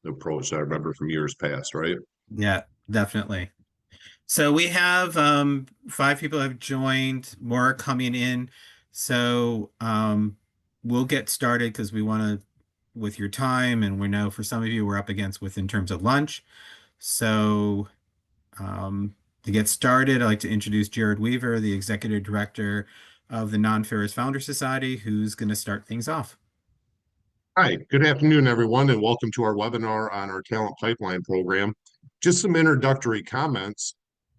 approach that I remember from years past, right? Yeah, definitely. So we have 5 people have joined, more are coming in. So we'll get started because we want to, with your time, and we know for some of you we're up against with in terms of lunch. So to get started, I'd like to introduce Jared Weaver, the Executive Director of the Non-Ferrous Founders Society, who's going to start things off. Hi, good afternoon, everyone, and welcome to our webinar on our talent pipeline program. Just some introductory comments.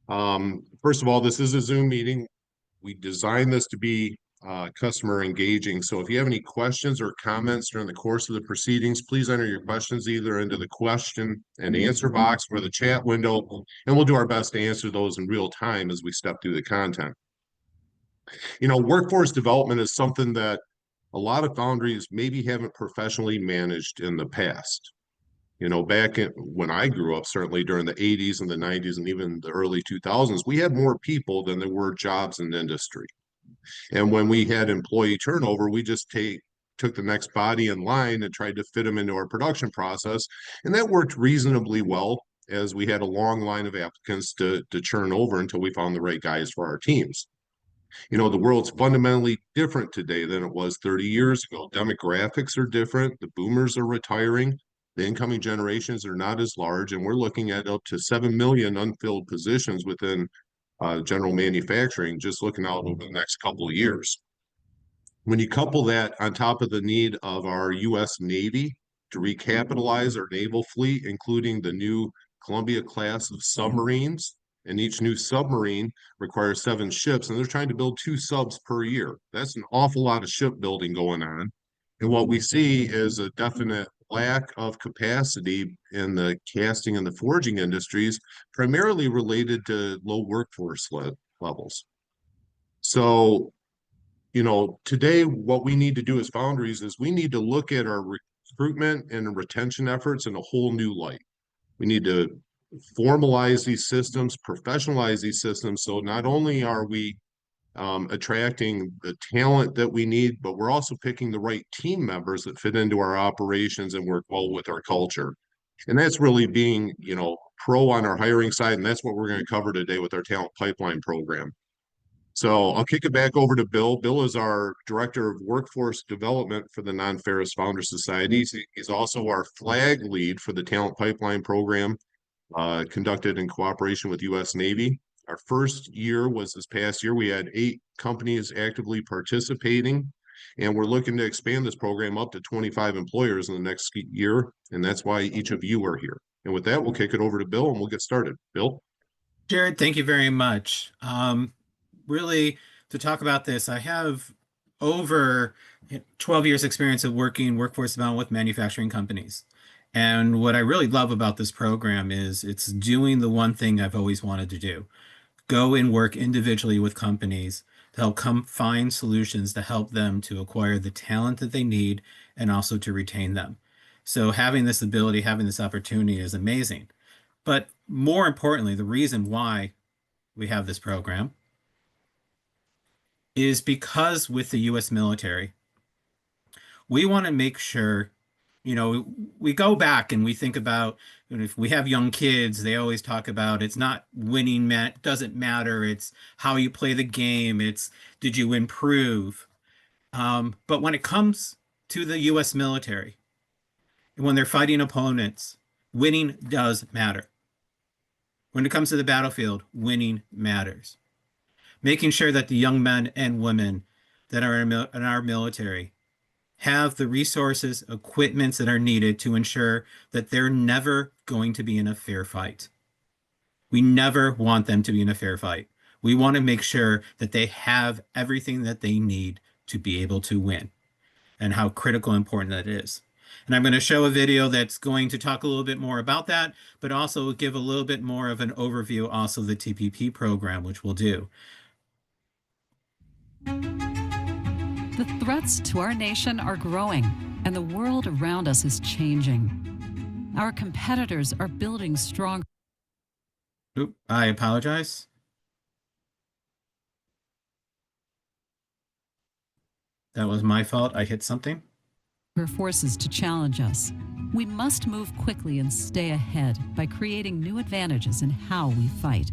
First of all, this is a Zoom meeting. We designed this to be customer engaging. So if you have any questions or comments during the course of the proceedings, please enter your questions either into the question and answer box or the chat window, and we'll do our best to answer those in real time as we step through the content. Workforce development is something that a lot of foundries maybe haven't professionally managed in the past. Back when I grew up, certainly during the 80s and the 90s and even the early 2000s, we had more people than there were jobs in the industry. And when we had employee turnover, we just took the next body in line and tried to fit them into our production process. And that worked reasonably well as we had a long line of applicants to churn over until we found the right guys for our teams. The world's fundamentally different today than it was 30 years ago. Demographics are different. The boomers are retiring. The incoming generations are not as large, and we're looking at up to 7 million unfilled positions within general manufacturing, just looking out over the next couple of years. When you couple that on top of the need of our U.S. Navy to recapitalize our naval fleet, including the new Columbia class of submarines, and each new submarine requires 7 ships, and they're trying to build 2 subs per year. That's an awful lot of shipbuilding going on. And what we see is a definite lack of capacity in the casting and the forging industries, primarily related to low workforce levels. So, today what we need to do as foundries is we need to look at our recruitment and retention efforts in a whole new light. We need to formalize these systems, professionalize these systems. So not only are we attracting the talent that we need, but we're also picking the right team members that fit into our operations and work well with our culture. And that's really being, pro on our hiring side. And that's what we're going to cover today with our talent pipeline program. So I'll kick it back over to Bill. Bill is our Director of Workforce Development for the Non-Ferrous Founders Society. He's also our flag lead for the Talent Pipeline Program, conducted in cooperation with U.S. Navy. Our first year was this past year. We had 8 companies actively participating, and we're looking to expand this program up to 25 employers in the next year, and that's why each of you are here. And with that, we'll kick it over to Bill, and we'll get started. Bill? Jared, thank you very much. Really, to talk about this, I have over 12 years experience of working workforce development with manufacturing companies. And what I really love about this program is it's doing the one thing I've always wanted to do. Go and work individually with companies to help come find solutions to help them to acquire the talent that they need and also to retain them. So having this ability, having this opportunity is amazing. But more importantly, the reason why we have this program is because with the US military, we want to make sure, we go back and we think about, if we have young kids, they always talk about it's not winning, doesn't matter. It's how you play the game. It's did you improve? But when it comes to the US military, when they're fighting opponents, winning does matter. When it comes to the battlefield, winning matters. Making sure that the young men and women that are in our military have the resources, equipments that are needed to ensure that they're never going to be in a fair fight. We never want them to be in a fair fight. We want to make sure that they have everything that they need to be able to win and how critical and important that is. And I'm going to show a video that's going to talk a little bit more about that, but also give a little bit more of an overview also of the TPP program, which we'll do. The threats to our nation are growing, and the world around us is changing. Our competitors are building strong. Oop, I apologize. That was my fault. I hit something. forces to challenge us. We must move quickly and stay ahead by creating new advantages in how we fight.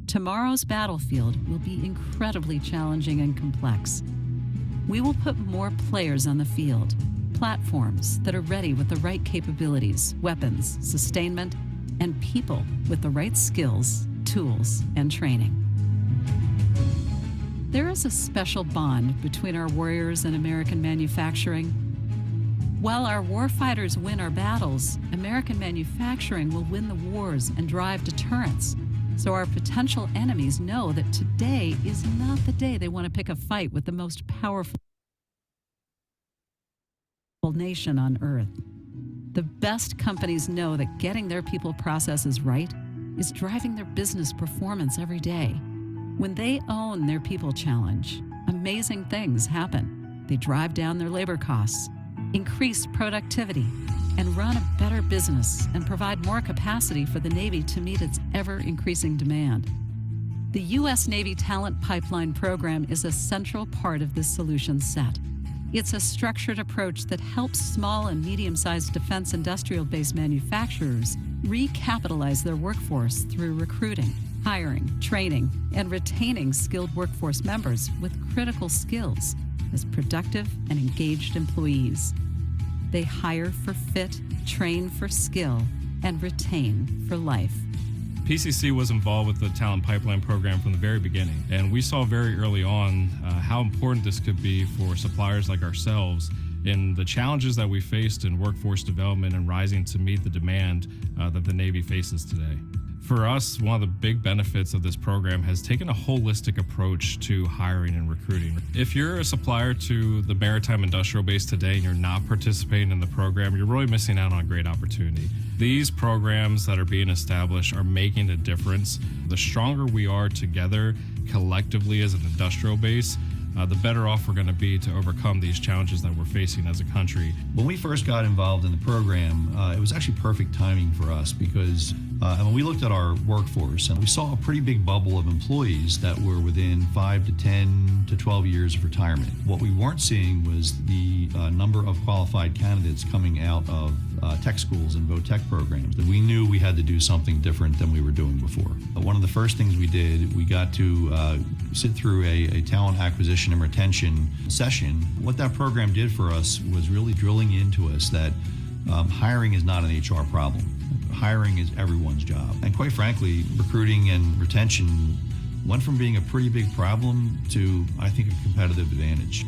Tomorrow's battlefield will be incredibly challenging and complex. We will put more players on the field, platforms that are ready with the right capabilities, weapons, sustainment, and people with the right skills, tools, and training. There is a special bond between our warriors and American manufacturing. While our warfighters win our battles, American manufacturing will win the wars and drive deterrence. So our potential enemies know that today is not the day they want to pick a fight with the most powerful nation on earth. The best companies know that getting their people processes right is driving their business performance every day. When they own their people challenge, amazing things happen. They drive down their labor costs, increase productivity, and run a better business and provide more capacity for the Navy to meet its ever-increasing demand. The U.S. Navy Talent Pipeline Program is a central part of this solution set. It's a structured approach that helps small and medium-sized defense industrial-based manufacturers recapitalize their workforce through recruiting, hiring, training, and retaining skilled workforce members with critical skills as productive and engaged employees. They hire for fit, train for skill, and retain for life. PCC was involved with the Talent Pipeline Program from the very beginning, and we saw very early on how important this could be for suppliers like ourselves in the challenges that we faced in workforce development and rising to meet the demand that the Navy faces today. For us, one of the big benefits of this program has taken a holistic approach to hiring and recruiting. If you're a supplier to the maritime industrial base today and you're not participating in the program, you're really missing out on a great opportunity. These programs that are being established are making a difference. The stronger we are together collectively as an industrial base, the better off we're going to be to overcome these challenges that we're facing as a country. When we first got involved in the program, it was actually perfect timing for us because when we looked at our workforce, and we saw a pretty big bubble of employees that were within 5 to 10 to 12 years of retirement. What we weren't seeing was the number of qualified candidates coming out of tech schools and VOTech programs. That we knew we had to do something different than we were doing before. One of the first things we did, we got to sit through a talent acquisition and retention session. What that program did for us was really drilling into us that hiring is not an HR problem. Hiring is everyone's job. And quite frankly, recruiting and retention went from being a pretty big problem to, I think, a competitive advantage.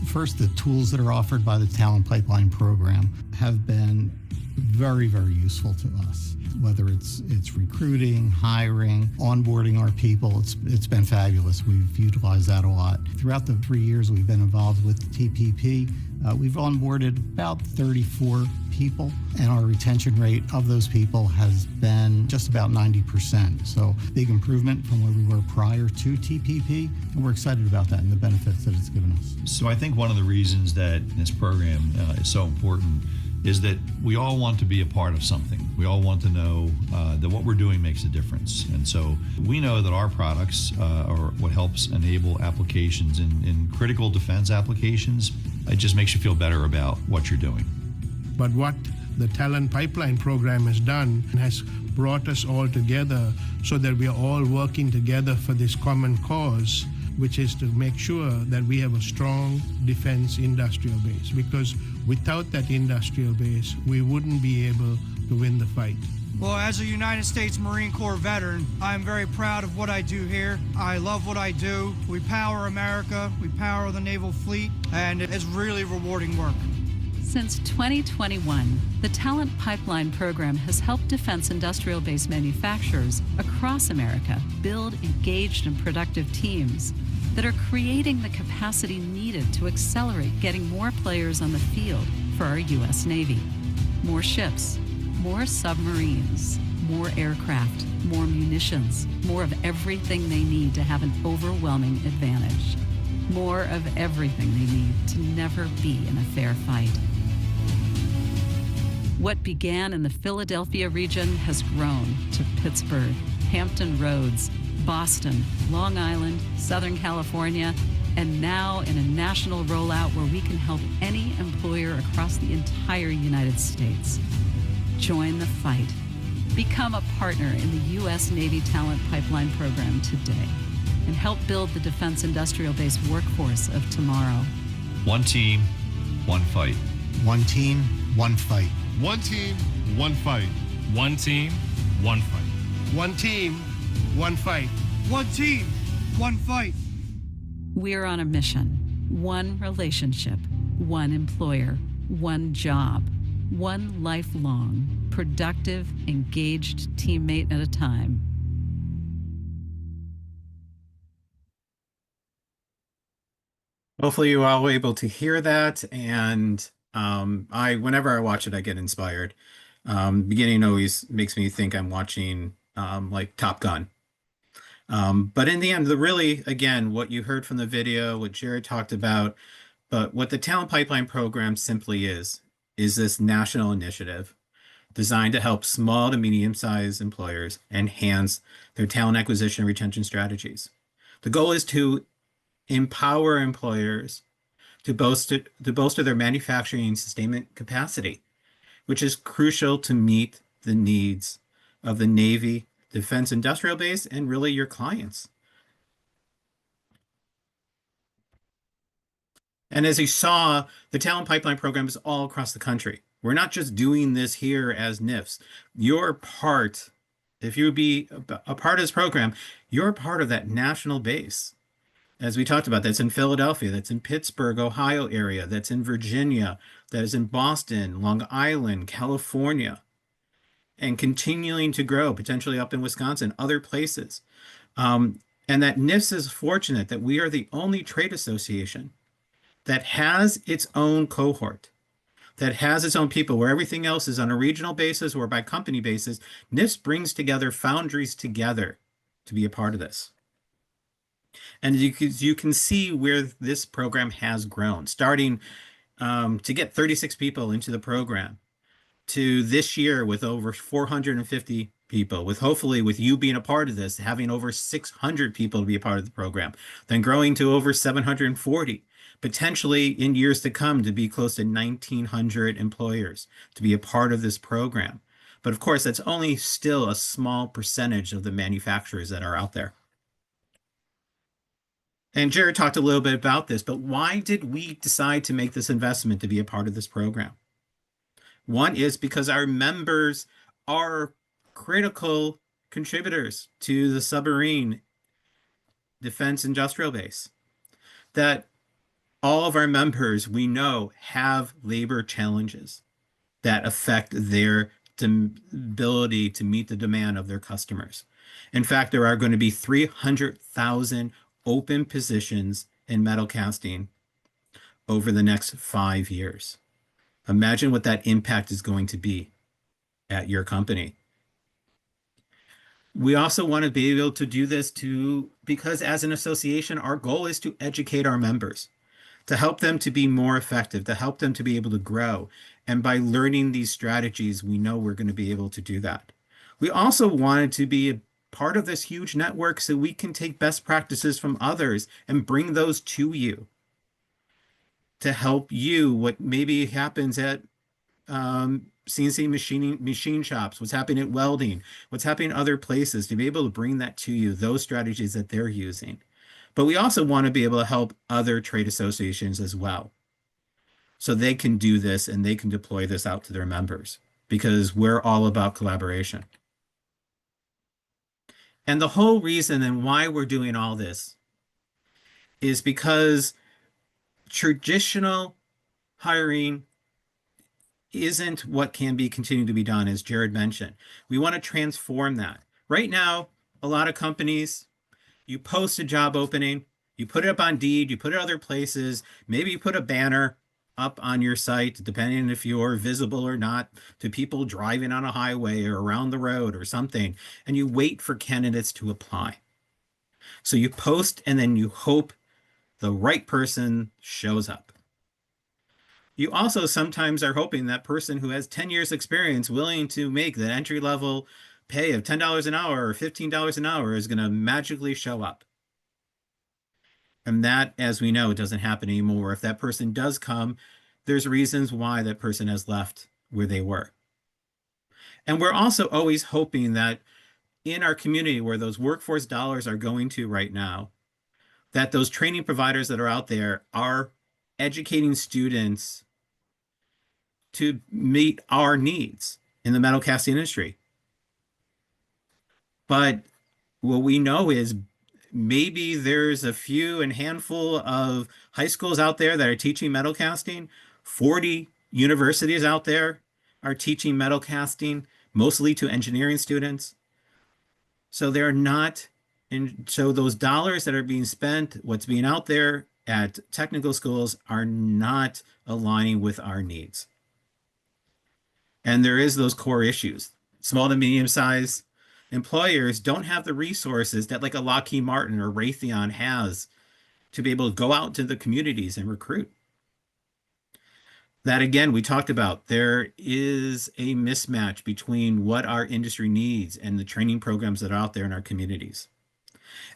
First, the tools that are offered by the Talent Pipeline Program have been very, very useful to us. Whether it's recruiting, hiring, onboarding our people, it's been fabulous. We've utilized that a lot. Throughout the 3 years we've been involved with TPP, we've onboarded about 34 people, and our retention rate of those people has been just about 90%. So big improvement from where we were prior to TPP, and we're excited about that and the benefits that it's given us. So I think one of the reasons that this program is so important is that we all want to be a part of something. We all want to know that what we're doing makes a difference. And so we know that our products are what helps enable applications in critical defense applications. It just makes you feel better about what you're doing. But what the Talent Pipeline Program has done has brought us all together so that we are all working together for this common cause, which is to make sure that we have a strong defense industrial base. Because without that industrial base, we wouldn't be able to win the fight. Well, as a United States Marine Corps veteran, I'm very proud of what I do here. I love what I do. We power America, we power the naval fleet, and it's really rewarding work. Since 2021, the Talent Pipeline Program has helped defense industrial base manufacturers across America build engaged and productive teams that are creating the capacity needed to accelerate getting more players on the field for our U.S. Navy. More ships, more submarines, more aircraft, more munitions, more of everything they need to have an overwhelming advantage. More of everything they need to never be in a fair fight. What began in the Philadelphia region has grown to Pittsburgh, Hampton Roads, Boston, Long Island, Southern California, And now in a national rollout where we can help any employer across the entire United States. Join the fight. Become a partner in the U.S. Navy Talent Pipeline Program today and help build the defense industrial base workforce of tomorrow. One team, one fight. One team, one fight. One team, one fight. One team, one fight. One team, one fight. One team, one fight. We're on a mission. One relationship, one employer, one job, one lifelong, productive, engaged teammate at a time. Hopefully you all were able to hear that. And whenever I watch it, I get inspired. Beginning always makes me think I'm watching like Top Gun. But in the end, again, what you heard from the video, what Jared talked about, but what the Talent Pipeline Program simply is this national initiative designed to help small to medium-sized employers enhance their talent acquisition and retention strategies. The goal is to empower employers to bolster their manufacturing and sustainment capacity, which is crucial to meet the needs of the Navy, defense industrial base, and really your clients. And as you saw, the Talent Pipeline Program is all across the country. We're not just doing this here as NFFS. You're part, if you would be a part of this program, you're part of that national base. As we talked about, that's in Philadelphia, that's in Pittsburgh, Ohio area, that's in Virginia, that is in Boston, Long Island, California, and continuing to grow, potentially up in Wisconsin, other places. And that NFFS is fortunate that we are the only trade association that has its own cohort, that has its own people, where everything else is on a regional basis or by company basis. NFFS brings together foundries together to be a part of this. And you can see where this program has grown, starting to get 36 people into the program, to this year with over 450 people, with hopefully with you being a part of this, having over 600 people to be a part of the program, then growing to over 740, potentially in years to come to be close to 1,900 employers to be a part of this program. But of course, that's only still a small percentage of the manufacturers that are out there. And Jared talked a little bit about this, but why did we decide to make this investment to be a part of this program? One is because our members are critical contributors to the submarine defense industrial base. That all of our members, we know, have labor challenges that affect their ability to meet the demand of their customers. In fact, there are going to be 300,000 open positions in metal casting over the next 5 years. Imagine what that impact is going to be at your company. We also want to be able to do this because as an association, our goal is to educate our members, to help them to be more effective, to help them to be able to grow. And by learning these strategies, we know we're going to be able to do that. We also wanted to be a part of this huge network so we can take best practices from others and bring those to you to help you what maybe happens at CNC machine shops, what's happening at welding, what's happening in other places, to be able to bring that to you, those strategies that they're using. But we also want to be able to help other trade associations as well, so they can do this and they can deploy this out to their members, because we're all about collaboration. And the whole reason and why we're doing all this is because traditional hiring isn't what can be continued to be done, as Jared mentioned. We want to transform that. Right now, a lot of companies, you post a job opening, you put it up on Indeed, you put it other places, maybe you put a banner up on your site, depending if you're visible or not, to people driving on a highway or around the road or something, and you wait for candidates to apply. So you post and then you hope the right person shows up. You also sometimes are hoping that person who has 10 years experience willing to make the entry-level pay of $10 an hour or $15 an hour is going to magically show up. And that, as we know, it doesn't happen anymore. If that person does come, there's reasons why that person has left where they were. And we're also always hoping that in our community where those workforce dollars are going to right now, that those training providers that are out there are educating students to meet our needs in the metal casting industry. But what we know is maybe there's a few and handful of high schools out there that are teaching metal casting. 40 universities out there are teaching metal casting, mostly to engineering students. So they're not, and so those dollars that are being spent, what's being out there at technical schools are not aligning with our needs. And there is those core issues. Small to medium-sized employers don't have the resources that like a Lockheed Martin or Raytheon has to be able to go out to the communities and recruit. That again, we talked about, there is a mismatch between what our industry needs and the training programs that are out there in our communities.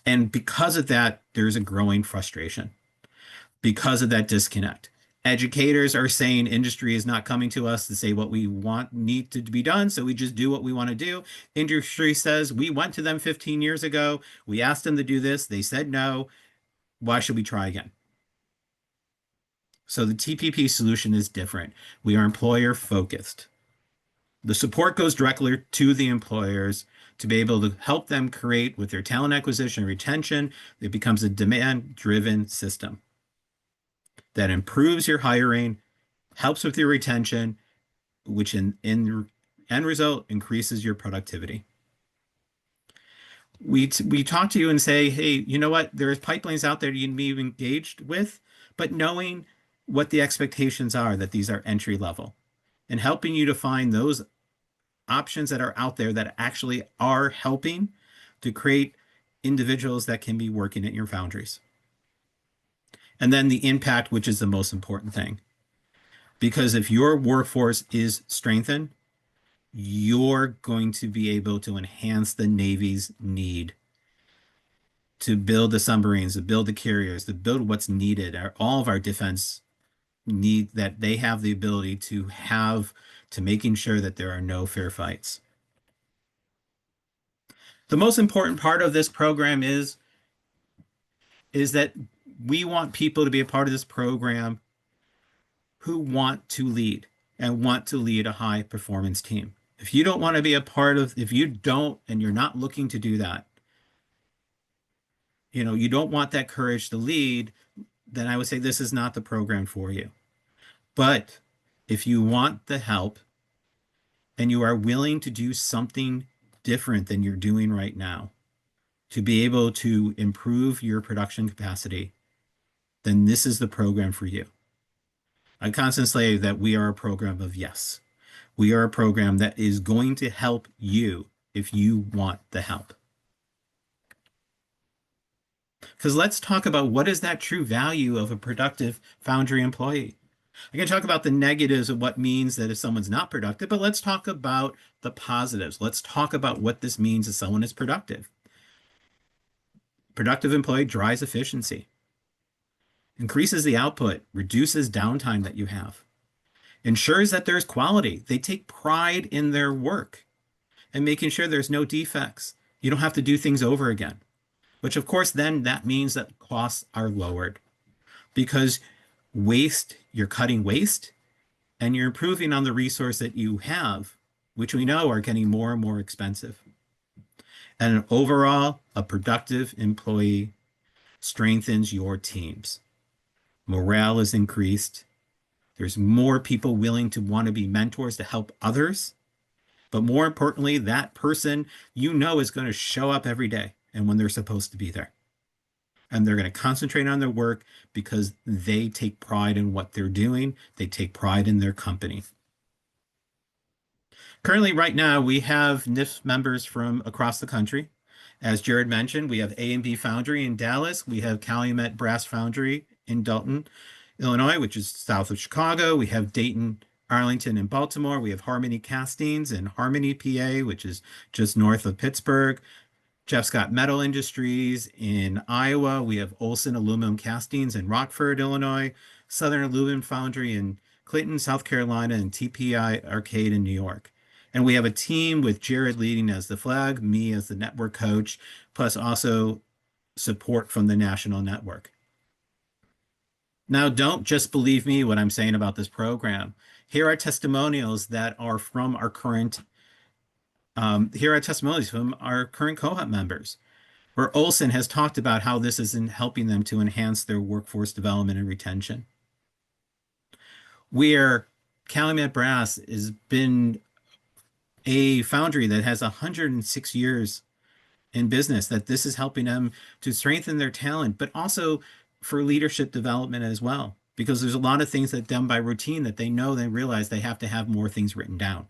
And because of that, there's a growing frustration because of that disconnect. Educators are saying industry is not coming to us to say what we need to be done, so we just do what we want to do. Industry says, we went to them 15 years ago. We asked them to do this. They said no. Why should we try again? So the TPP solution is different. We are employer focused. The support goes directly to the employers to be able to help them create with their talent acquisition and retention. It becomes a demand-driven system that improves your hiring, helps with your retention, which in end result increases your productivity. We talk to you and say, hey, you know what? There's pipelines out there you can be engaged with, but knowing what the expectations are, that these are entry level, and helping you to find those options that are out there that actually are helping to create individuals that can be working at your foundries. And then the impact, which is the most important thing. Because if your workforce is strengthened, you're going to be able to enhance the Navy's need to build the submarines, to build the carriers, to build what's needed. All of our defense need that they have the ability to have to making sure that there are no fair fights. The most important part of this program is that we want people to be a part of this program who want to lead and want to lead a high performance team. If you don't want to be a part of, if you don't, and you're not looking to do that, you don't want that courage to lead, then I would say this is not the program for you. But if you want the help and you are willing to do something different than you're doing right now to be able to improve your production capacity, then this is the program for you. I constantly say that we are a program of yes. We are a program that is going to help you if you want the help. Because let's talk about what is that true value of a productive foundry employee. I can talk about the negatives of what means that if someone's not productive, but let's talk about the positives. Let's talk about what this means if someone is productive. Productive employee drives efficiency, increases the output, reduces downtime that you have, ensures that there's quality. They take pride in their work and making sure there's no defects. You don't have to do things over again, which of course then that means that costs are lowered because waste, you're cutting waste and you're improving on the resource that you have, which we know are getting more and more expensive. And overall, a productive employee strengthens your teams. Morale is increased. There's more people willing to want to be mentors to help others. But more importantly, that person is going to show up every day and when they're supposed to be there. And they're going to concentrate on their work because they take pride in what they're doing. They take pride in their company. Currently, right now, we have NFFS members from across the country. As Jared mentioned, we have A&B Foundry in Dallas. We have Calumet Brass Foundry in Dalton, Illinois, which is south of Chicago. We have Dayton, Arlington, and Baltimore. We have Harmony Castings in Harmony, PA, which is just north of Pittsburgh. Jeff Scott Metal Industries in Iowa. We have Olson Aluminum Castings in Rockford, Illinois, Southern Aluminum Foundry in Clinton, South Carolina, and TPI Arcade in New York. And we have a team with Jared leading as the flag, me as the network coach, plus also support from the national network. Now, don't just believe me what I'm saying about this program. Here are testimonials that are from our current cohort members, where Olson has talked about how this is helping them to enhance their workforce development and retention. Where Calumet Brass has been a foundry that has 106 years in business, that this is helping them to strengthen their talent, but also for leadership development as well, because there's a lot of things that done by routine that they know, they realize they have to have more things written down.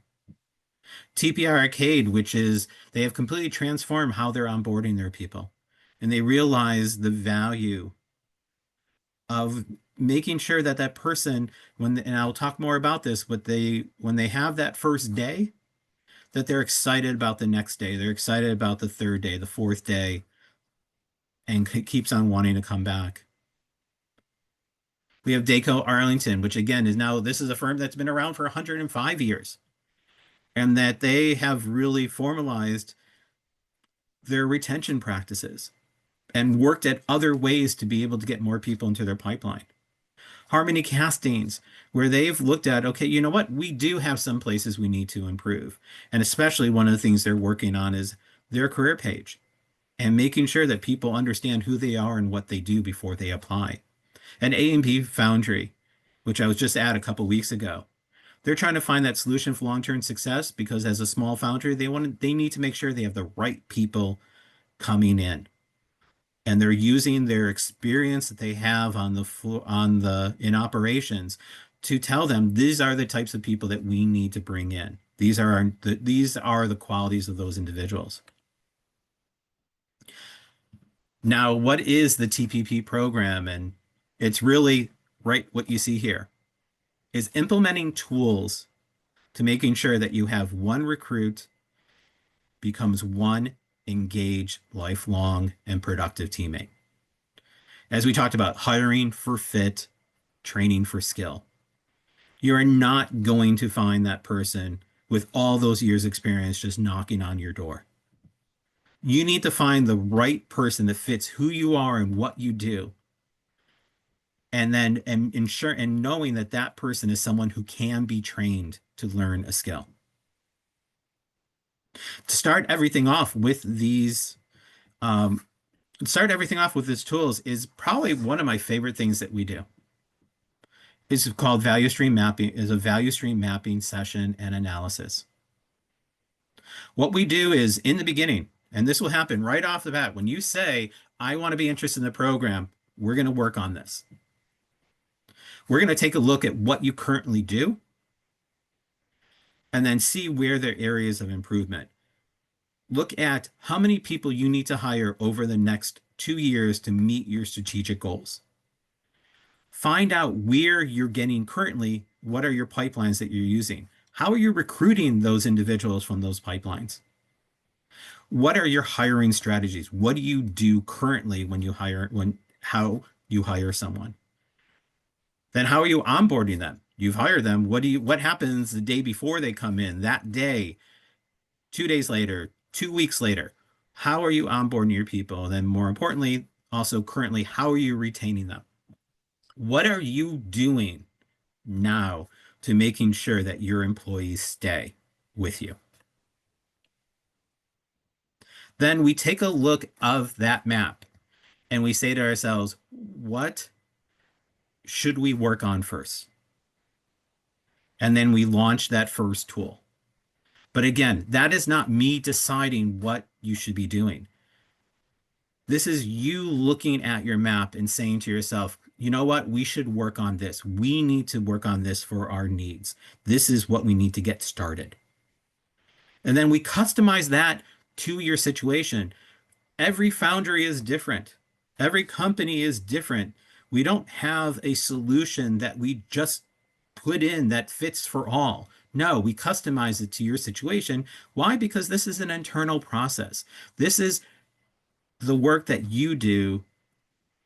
TPR Arcade, which is, they have completely transformed how they're onboarding their people, and they realize the value of making sure that that person, and I'll talk more about this, but when they have that first day, that they're excited about the next day, they're excited about the third day, the fourth day, and keeps on wanting to come back. We have Daco Arlington, which again this is a firm that's been around for 105 years, and that they have really formalized their retention practices and worked at other ways to be able to get more people into their pipeline. Harmony Castings, where they've looked at, okay, you know what, we do have some places we need to improve. And especially one of the things they're working on is their career page and making sure that people understand who they are and what they do before they apply. And A&P Foundry, which I was just at a couple weeks ago, they're trying to find that solution for long-term success, because as a small foundry, they need to make sure they have the right people coming in. And they're using their experience that they have in operations to tell them these are the types of people that we need to bring in. These are the qualities of those individuals. Now, what is the TPP program? And it's really right what you see here is implementing tools to making sure that you have one recruit becomes one engaged, lifelong, and productive teammate. As we talked about, hiring for fit, training for skill. You are not going to find that person with all those years experience just knocking on your door. You need to find the right person that fits who you are and what you do. And then knowing that that person is someone who can be trained to learn a skill. To start everything off with these tools is probably one of my favorite things that we do. It's called value stream mapping, is a value stream mapping session and analysis. What we do is in the beginning, and this will happen right off the bat, when you say, I want to be interested in the program, we're going to work on this. We're going to take a look at what you currently do and then see where there are areas of improvement. Look at how many people you need to hire over the next 2 years to meet your strategic goals. Find out where you're getting currently, what are your pipelines that you're using? How are you recruiting those individuals from those pipelines? What are your hiring strategies? What do you do currently when you how you hire someone? Then how are you onboarding them? You've hired them. What happens the day before they come in? That day, 2 days later, 2 weeks later, how are you onboarding your people? And then more importantly, also currently, how are you retaining them? What are you doing now to making sure that your employees stay with you? Then we take a look of that map and we say to ourselves, what should we work on first? And then we launch that first tool. But again, that is not me deciding what you should be doing. This is you looking at your map and saying to yourself, you know what, we should work on this. We need to work on this for our needs. This is what we need to get started. And then we customize that to your situation. Every foundry is different. Every company is different. We don't have a solution that we just put in that fits for all. No, we customize it to your situation. Why? Because this is an internal process. This is the work that you do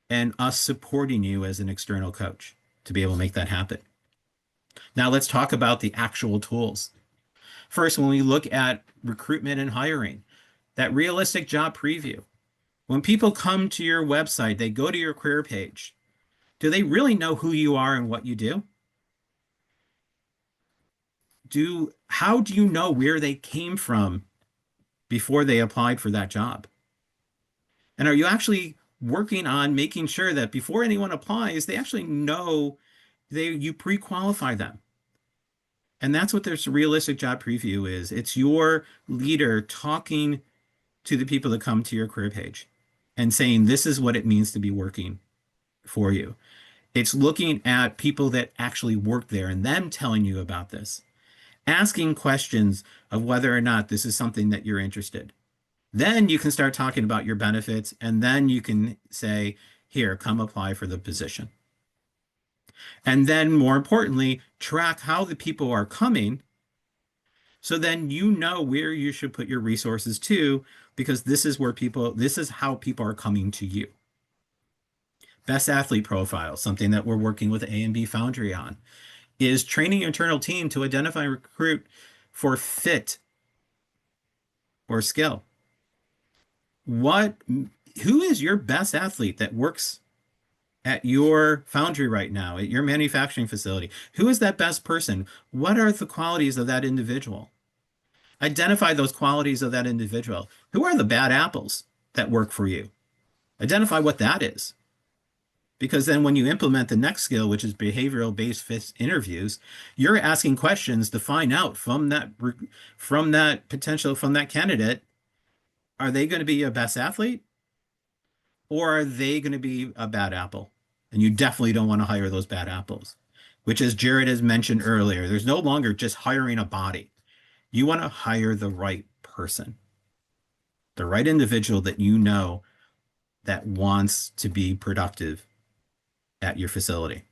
and us supporting you as an external coach to be able to make that happen. Now let's talk about the actual tools. First, when we look at recruitment and hiring, that realistic job preview. When people come to your website, they go to your career page. Do they really know who you are and what you do? How do you know where they came from before they applied for that job? And are you actually working on making sure that before anyone applies, they actually know you pre-qualify them? And that's what this realistic job preview is. It's your leader talking to the people that come to your career page and saying, this is what it means to be working for you. It's looking at people that actually work there and them telling you about this, asking questions of whether or not this is something that you're interested. Then you can start talking about your benefits, and then you can say, here, come apply for the position. And then more importantly, track how the people are coming. So then you know where you should put your resources to, because this is how people are coming to you. Best athlete profile, something that we're working with A&B Foundry on, is training your internal team to identify and recruit for fit or skill. Who is your best athlete that works at your foundry right now, at your manufacturing facility? Who is that best person? What are the qualities of that individual? Identify those qualities of that individual. Who are the bad apples that work for you? Identify what that is. Because then when you implement the next skill, which is behavioral-based fit interviews, you're asking questions to find out from that candidate, are they going to be a best athlete? Or are they going to be a bad apple? And you definitely don't want to hire those bad apples, which, as Jared has mentioned earlier, there's no longer just hiring a body. You want to hire the right person, the right individual that you know that wants to be productive at your facility.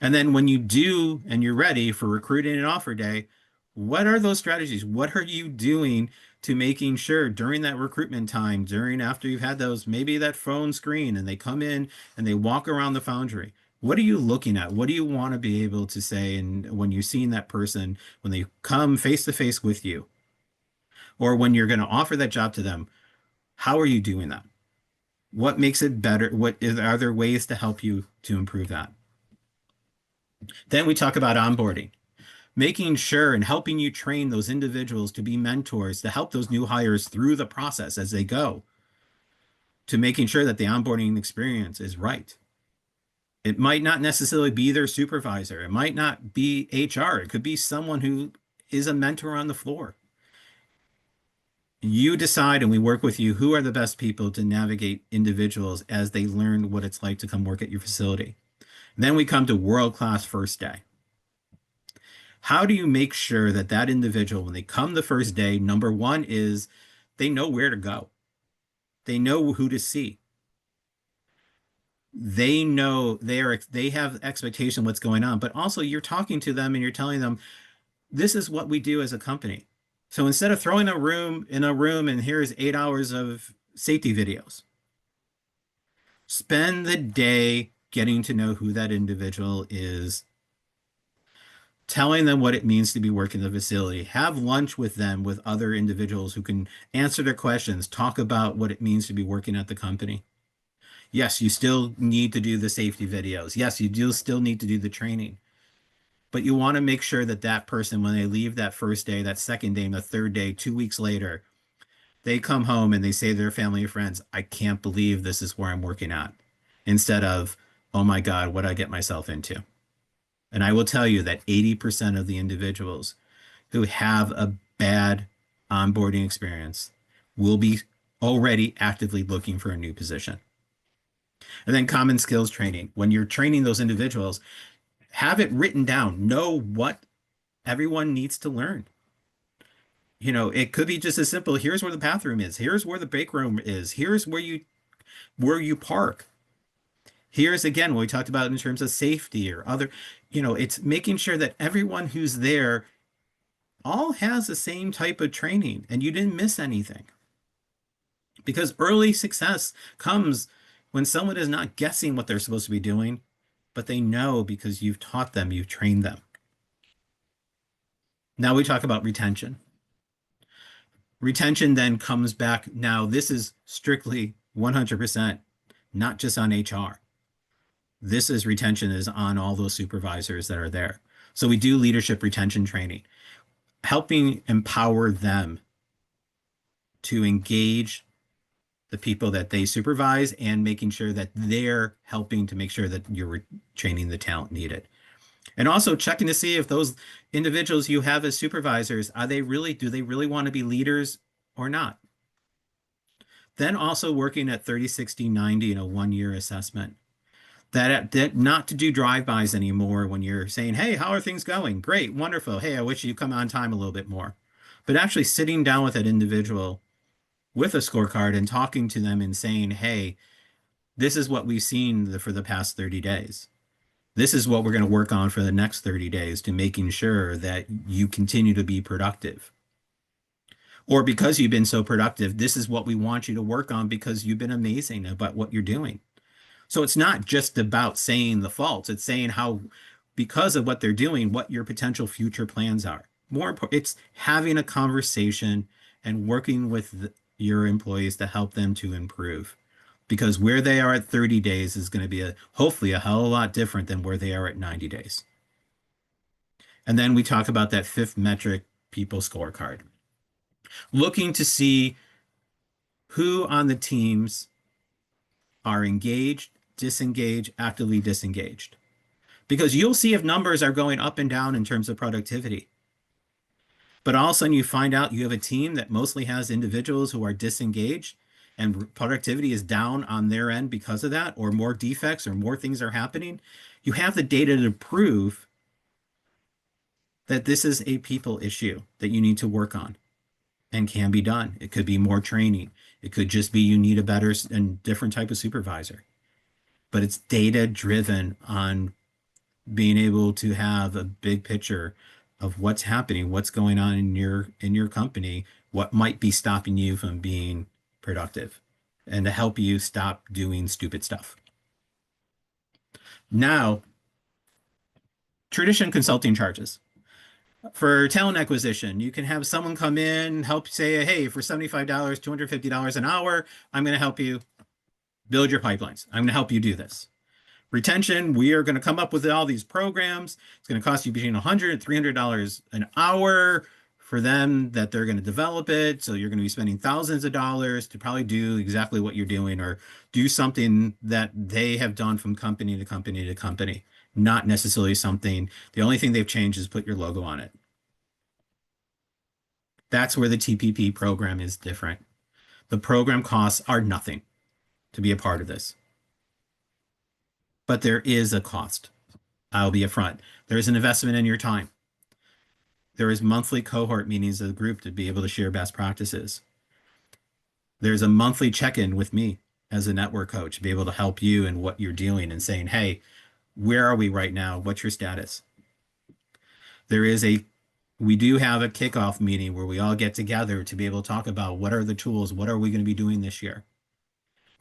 And then when you do and you're ready for recruiting and offer day, what are those strategies? What are you doing to making sure during that recruitment time, after you've had maybe that phone screen and they come in and they walk around the foundry? What are you looking at? What do you want to be able to say? And when you're seeing that person, when they come face to face with you, or when you're going to offer that job to them, how are you doing that? What makes it better? Are there ways to help you to improve that? Then we talk about onboarding, making sure and helping you train those individuals to be mentors, to help those new hires through the process as they go, to making sure that the onboarding experience is right. It might not necessarily be their supervisor. It might not be HR. It could be someone who is a mentor on the floor. You decide, and we work with you, who are the best people to navigate individuals as they learn what it's like to come work at your facility. Then we come to world-class first day. How do you make sure that that individual, when they come the first day, number one is they know where to go. They know who to see. They know they have expectation of what's going on, but also you're talking to them and you're telling them, this is what we do as a company. So instead of throwing a room and here's 8 hours of safety videos, spend the day getting to know who that individual is, telling them what it means to be working in the facility, have lunch with them, with other individuals who can answer their questions, talk about what it means to be working at the company. Yes, you still need to do the safety videos. Yes, you do still need to do the training. But you want to make sure that that person, when they leave that first day, that second day, and the third day, 2 weeks later, they come home and they say to their family and friends, I can't believe this is where I'm working at. Instead of, oh my God, what did I get myself into? And I will tell you that 80% of the individuals who have a bad onboarding experience will be already actively looking for a new position. And then common skills training. When you're training those individuals, have it written down. Know what everyone needs to learn. You know, it could be just as simple. Here's where the bathroom is. Here's where the break room is. Here's where you park. Here's again what we talked about in terms of safety or other, it's making sure that everyone who's there all has the same type of training and you didn't miss anything. Because early success comes when someone is not guessing what they're supposed to be doing, but they know because you've taught them, you've trained them. Now we talk about retention. Retention then comes back. Now this is strictly 100%, not just on HR. This is retention is on all those supervisors that are there. So we do leadership retention training, helping empower them to engage the people that they supervise and making sure that they're helping to make sure that you're training the talent needed. And also checking to see if those individuals you have as supervisors, do they really want to be leaders or not? Then also working at 30, 60, 90 in a 1-year assessment. That not to do drive-bys anymore when you're saying, hey, how are things going? Great, wonderful. Hey, I wish you'd come on time a little bit more. But actually sitting down with that individual with a scorecard and talking to them and saying, hey, this is what we've seen for the past 30 days. This is what we're going to work on for the next 30 days to making sure that you continue to be productive. Or because you've been so productive, this is what we want you to work on because you've been amazing about what you're doing. So it's not just about saying the faults, it's saying how, because of what they're doing, what your potential future plans are. More important, it's having a conversation and working with your employees to help them to improve. Because where they are at 30 days is going to be hopefully a hell of a lot different than where they are at 90 days. And then we talk about that 5th metric, people scorecard. Looking to see who on the teams are engaged, disengaged, actively disengaged. Because you'll see if numbers are going up and down in terms of productivity. But all of a sudden you find out you have a team that mostly has individuals who are disengaged and productivity is down on their end because of that, or more defects or more things are happening. You have the data to prove that this is a people issue that you need to work on and can be done. It could be more training. It could just be you need a better and different type of supervisor. But it's data driven on being able to have a big picture of what's happening, what's going on in your company, what might be stopping you from being productive, and to help you stop doing stupid stuff. Now, tradition consulting charges. For talent acquisition, you can have someone come in, help say, hey, for $75, $250 an hour, I'm going to help you build your pipelines. I'm going to help you do this. Retention, we are going to come up with all these programs. It's going to cost you between $100 and $300 an hour for them that they're going to develop it. So you're going to be spending thousands of dollars to probably do exactly what you're doing or do something that they have done from company to company to company. Not necessarily something, the only thing they've changed is put your logo on it. That's where the TPP program is different. The program costs are nothing to be a part of this. But there is a cost. I'll be upfront. There is an investment in your time. There is monthly cohort meetings of the group to be able to share best practices. There's a monthly check-in with me as a network coach to be able to help you in what you're doing and saying, hey, where are we right now? What's your status? We do have a kickoff meeting where we all get together to be able to talk about what are the tools, what are we going to be doing this year?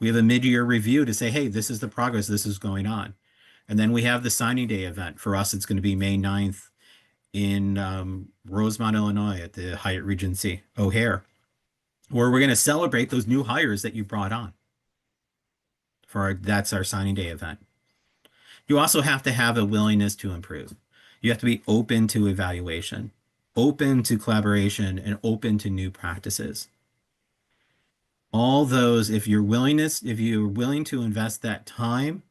We have a mid-year review to say, hey, this is the progress, this is going on. And then we have the signing day event. For us, it's going to be May 9th in Rosemont, Illinois at the Hyatt Regency O'Hare, where we're going to celebrate those new hires that you brought on. That's our signing day event. You also have to have a willingness to improve. You have to be open to evaluation, open to collaboration, and open to new practices. All those, if you're willing to invest that time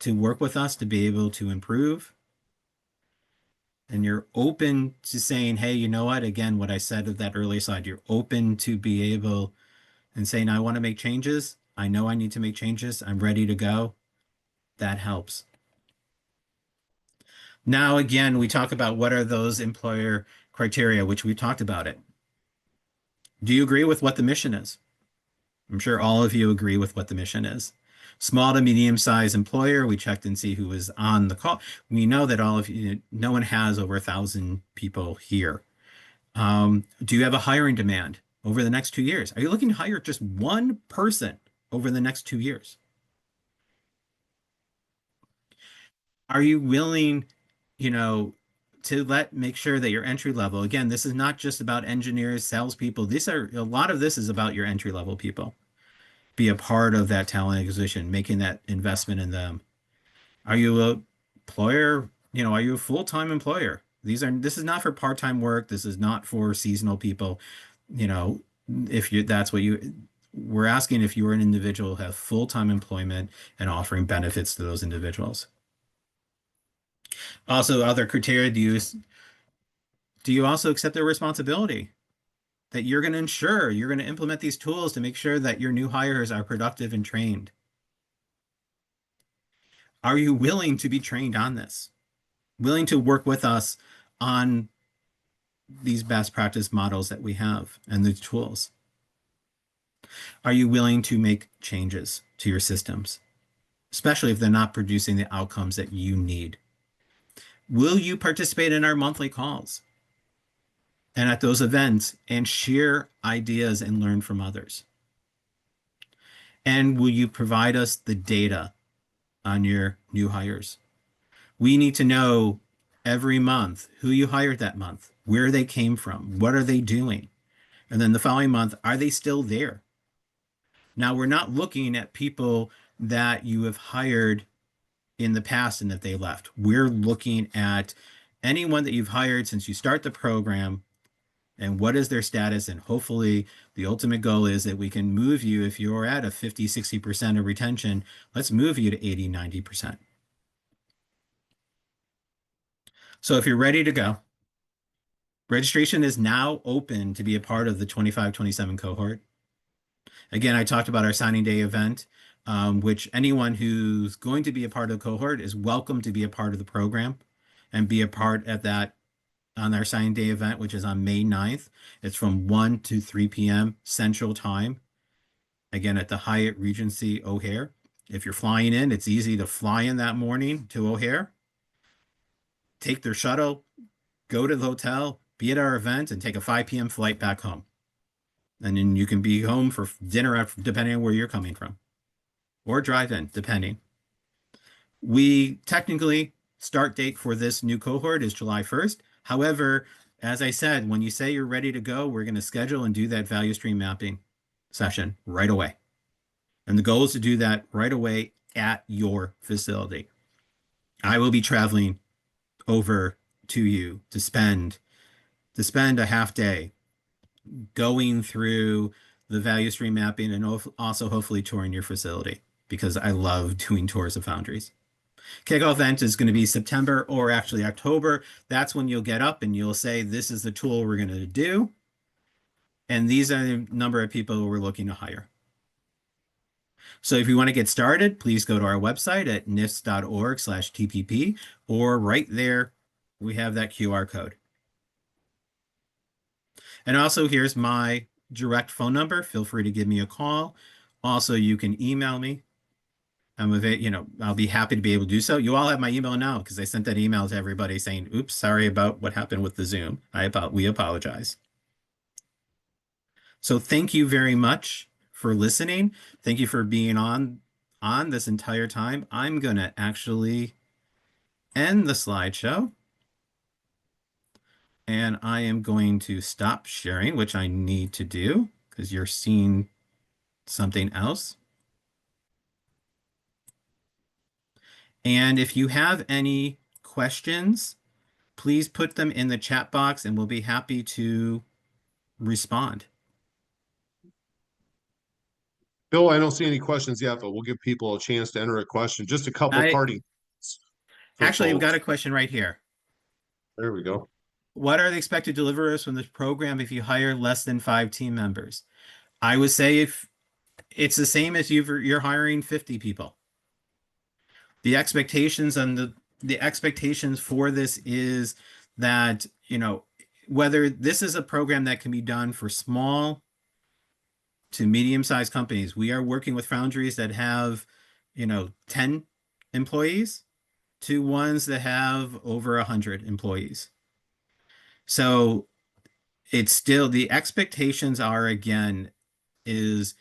to work with us to be able to improve, and you're open to saying, hey, you know what, again, what I said of that earlier slide, you're open to be able and saying, I want to make changes. I know I need to make changes. I'm ready to go. That helps. Now, again, we talk about what are those employer criteria, which we talked about it. Do you agree with what the mission is? I'm sure all of you agree with what the mission is. Small to medium-sized employer, we checked and see who was on the call. We know that all of you, no one has over 1,000 people here. Do you have a hiring demand? over the next 2 years? Are you looking to hire just one person over the next 2 years? Are you willing, to make sure that your entry level, again, this is not just about engineers, salespeople. A lot of this is about your entry level people. Be a part of that talent acquisition, making that investment in them. Are you a employer? Are you a full-time employer? This is not for part-time work. This is not for seasonal people. If we're asking if you're an individual who have full-time employment and offering benefits to those individuals. Also, other criteria, do you also accept their responsibility that you're going to implement these tools to make sure that your new hires are productive and trained? Are you willing to be trained on this? Willing to work with us on these best practice models that we have and the tools? Are you willing to make changes to your systems, especially if they're not producing the outcomes that you need? Will you participate in our monthly calls and at those events and share ideas and learn from others? And will you provide us the data on your new hires? We need to know every month who you hired that month, where they came from, what are they doing? And then the following month, are they still there? Now, we're not looking at people that you have hired in the past and that they left. We're looking at anyone that you've hired since you start the program and what is their status. And hopefully the ultimate goal is that we can move you, if you're at a 50, 60% of retention, let's move you to 80, 90%. So if you're ready to go, registration is now open to be a part of the 25-27 cohort. Again, I talked about our signing day event, which anyone who's going to be a part of the cohort is welcome to be a part of the program and be a part of that on our signing day event, which is on May 9th. It's from 1 to 3 p.m. Central Time. Again, at the Hyatt Regency O'Hare. If you're flying in, it's easy to fly in that morning to O'Hare, take their shuttle, go to the hotel, be at our event, and take a 5 p.m. flight back home. And then you can be home for dinner, depending on where you're coming from, or drive in, depending. We technically, start date for this new cohort is July 1st. However, as I said, when you say you're ready to go, we're going to schedule and do that value stream mapping session right away. And the goal is to do that right away at your facility. I will be traveling over to you to spend a half day going through the value stream mapping and also hopefully touring your facility, because I love doing tours of foundries. Kickoff event is going to be September, or actually October. That's when you'll get up and you'll say, this is the tool we're going to do. And these are the number of people we're looking to hire. So if you want to get started, please go to our website at nifs.org/TPP, or right there, we have that QR code. And also, here's my direct phone number. Feel free to give me a call. Also, you can email me. I'll be happy to be able to do so. You all have my email now because I sent that email to everybody saying, oops, sorry about what happened with the Zoom. We apologize. So thank you very much for listening. Thank you for being on this entire time. I'm going to actually end the slideshow. And I am going to stop sharing, which I need to do because you're seeing something else. And if you have any questions, please put them in the chat box and we'll be happy to respond. Bill, I don't see any questions yet, but we'll give people a chance to enter a question. Just a couple parting. Actually, we've got a question right here. There we go. What are the expected deliverables from this program if you hire less than 5 team members? I would say if it's the same as you're hiring 50 people. The expectations and the expectations for this is that, whether this is a program that can be done for small to medium-sized companies. We are working with foundries that have, 10 employees to ones that have over 100 employees. So it's still, the expectations are, again, is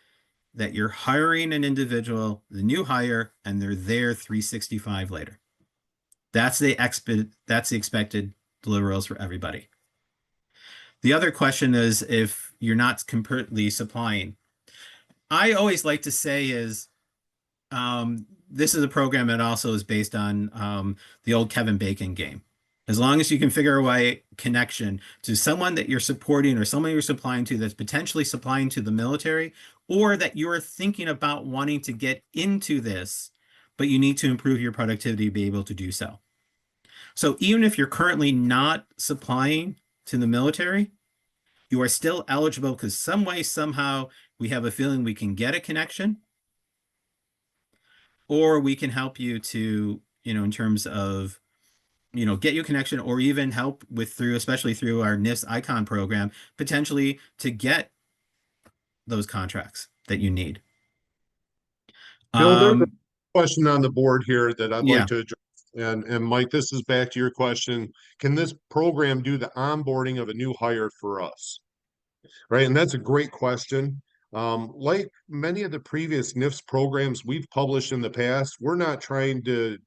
that you're hiring an individual, the new hire, and they're there 365 later. That's the expected deliverables for everybody. The other question is if you're not completely supplying. I always like to say is this is a program that also is based on the old Kevin Bacon game. As long as you can figure a way connection to someone that you're supporting or someone you're supplying to that's potentially supplying to the military, or that you're thinking about wanting to get into this, but you need to improve your productivity to be able to do so. So even if you're currently not supplying to the military, you are still eligible because some way, somehow, we have a feeling we can get a connection, or we can help you to, in terms of, get you a connection, or even help with especially through our NIST Icon program, potentially to get those contracts that you need. Bill, there's a question on the board here that I'd Yeah. like to address. And Mike, this is back to your question. Can this program do the onboarding of a new hire for us? Right. And that's a great question. Like many of the previous NIFS programs we've published in the past, we're not trying to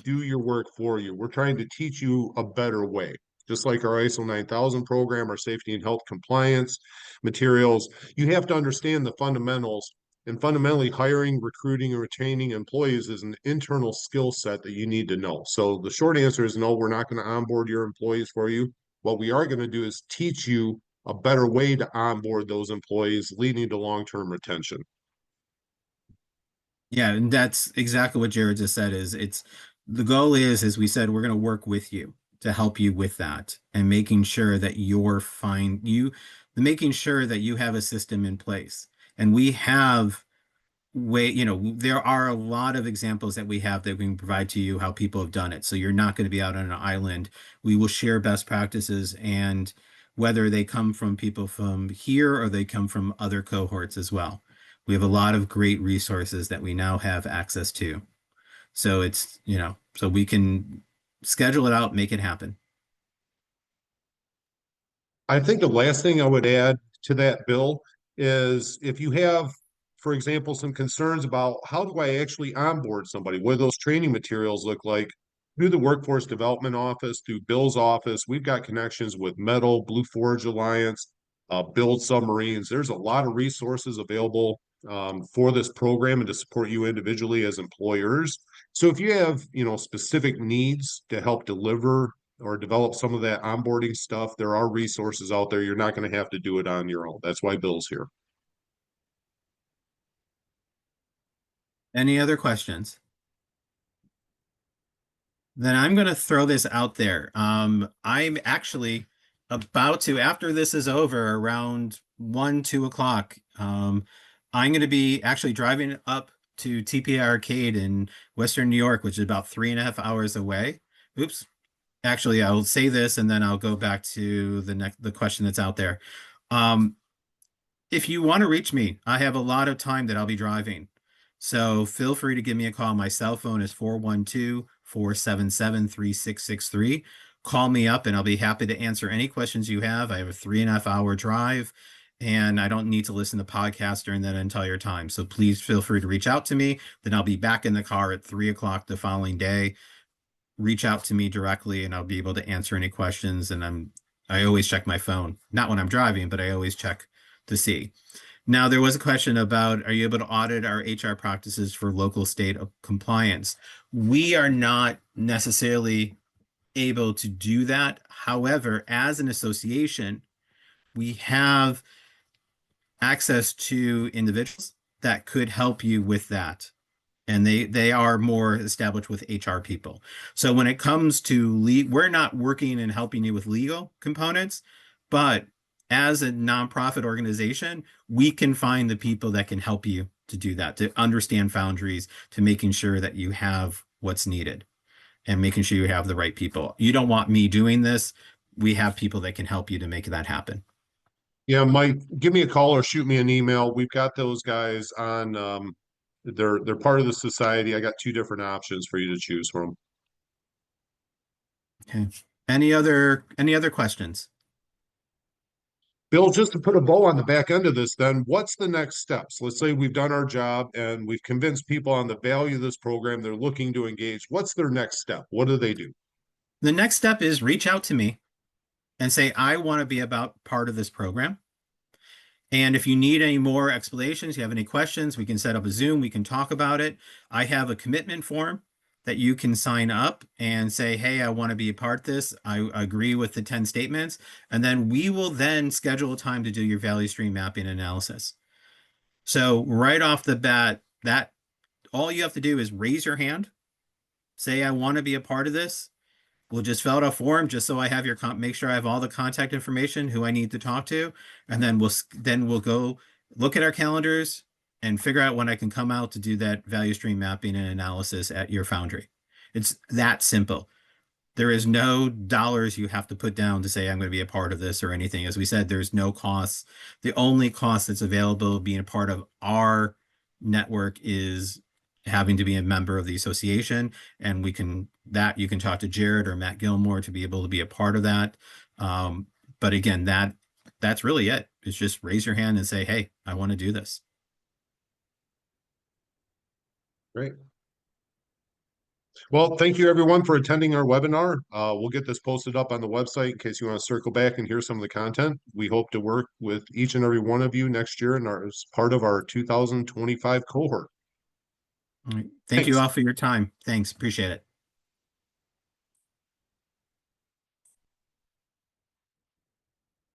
do your work for you. We're trying to teach you a better way. Just like our ISO 9000 program, our safety and health compliance materials, you have to understand the fundamentals. And fundamentally, hiring, recruiting, and retaining employees is an internal skill set that you need to know. So the short answer is no, we're not going to onboard your employees for you. What we are going to do is teach you a better way to onboard those employees, leading to long-term retention. Yeah, and that's exactly what Jared just said. It's the goal is, as we said, we're going to work with you to help you with that, and making sure that you're fine. Making sure that you have a system in place, and we have there are a lot of examples that we have that we can provide to you how people have done it. So you're not going to be out on an island. We will share best practices, and whether they come from people from here or they come from other cohorts as well. We have a lot of great resources that we now have access to. So it's, so we can schedule it out, make it happen. I think the last thing I would add to that, Bill, is if you have, for example, some concerns about how do I actually onboard somebody, what do those training materials look like, through the Workforce Development Office, through Bill's office, we've got connections with Metal, Blue Forge Alliance, Build Submarines. There's a lot of resources available for this program and to support you individually as employers. So if you have, specific needs to help deliver or develop some of that onboarding stuff, there are resources out there. You're not going to have to do it on your own. That's why Bill's here. Any other questions? Then I'm going to throw this out there. I'm actually about to, after this is over, around 1-2 o'clock, I'm going to be actually driving up to TPA Arcade in Western New York, which is about 3.5 hours away. Oops. Actually, I'll say this and then I'll go back to the question that's out there. If you want to reach me, I have a lot of time that I'll be driving. So feel free to give me a call. My cell phone is 412-477-3663. Call me up and I'll be happy to answer any questions you have. I have a 3.5 hour drive and I don't need to listen to podcasts during that entire time. So please feel free to reach out to me. Then I'll be back in the car at 3 o'clock the following day. Reach out to me directly and I'll be able to answer any questions. And I always check my phone, not when I'm driving, but I always check to see. Now, there was a question about, are you able to audit our HR practices for local state of compliance? We are not necessarily able to do that. However, as an association, we have access to individuals that could help you with that. And they are more established with HR people. So when it comes to we're not working and helping you with legal components, but as a nonprofit organization, we can find the people that can help you to do that, to understand foundries, to making sure that you have what's needed and making sure you have the right people. You don't want me doing this. We have people that can help you to make that happen. Yeah, Mike, give me a call or shoot me an email. We've got those guys on, they're part of the society. I got 2 different options for you to choose from. Okay. Any other questions? Bill, just to put a bow on the back end of this, then what's the next steps? Let's say we've done our job and we've convinced people on the value of this program. They're looking to engage. What's their next step? What do they do? The next step is reach out to me and say, I want to be about part of this program. And if you need any more explanations, you have any questions, we can set up a Zoom, we can talk about it. I have a commitment form that you can sign up and say, hey, I want to be a part of this. I agree with the 10 statements. And then we will then schedule a time to do your value stream mapping analysis. So right off the bat, that all you have to do is raise your hand, say, I want to be a part of this. We'll just fill out a form just so I have your make sure I have all the contact information, who I need to talk to. And then we'll go look at our calendars and figure out when I can come out to do that value stream mapping and analysis at your foundry. It's that simple. There is no dollars you have to put down to say, I'm going to be a part of this or anything. As we said, there's no costs. The only cost that's available being a part of our network is having to be a member of the association. And you can talk to Jared or Matt Gilmore to be able to be a part of that. But again, that's really it. It's just raise your hand and say, hey, I want to do this. Great. Well, thank you everyone for attending our webinar. We'll get this posted up on the website in case you want to circle back and hear some of the content. We hope to work with each and every one of you next year as part of our 2025 cohort. All right. Thank you all for your time. Thanks. Appreciate it.